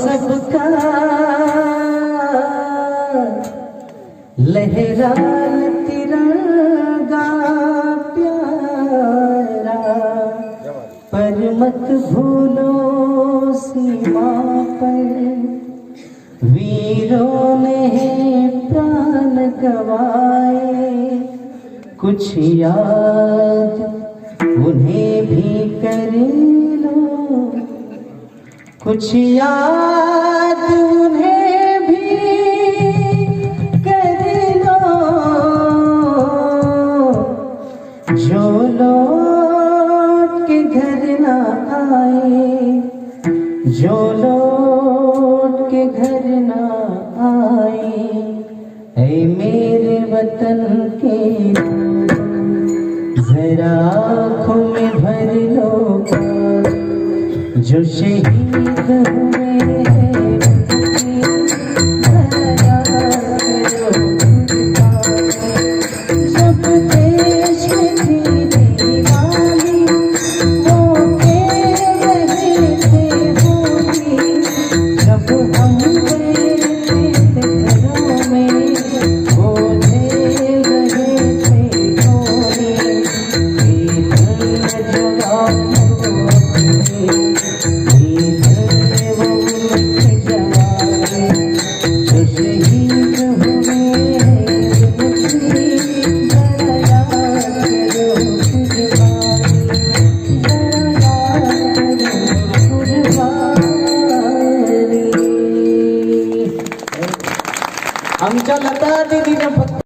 सबका लहरा तिरंगा प्यारा, पर मत भूलो सीमा पर वीरों ने प्राण गवाए। कुछ याद उन्हें भी कर लो, कुछ याद उन्हें भी कर लो, जो लौट के घर ना आए, जो लौट के घर ना आए। ऐ मेरे वतन के लोग, जरा आँखों में भर लो जो शहीद हुए हैं। जब देश थी दीवानी वो कह रहे थे होगी, जब हम गए थे घरों में वो दे रहे थे होगी। जवाब आमच्या लता दीदीने फक्त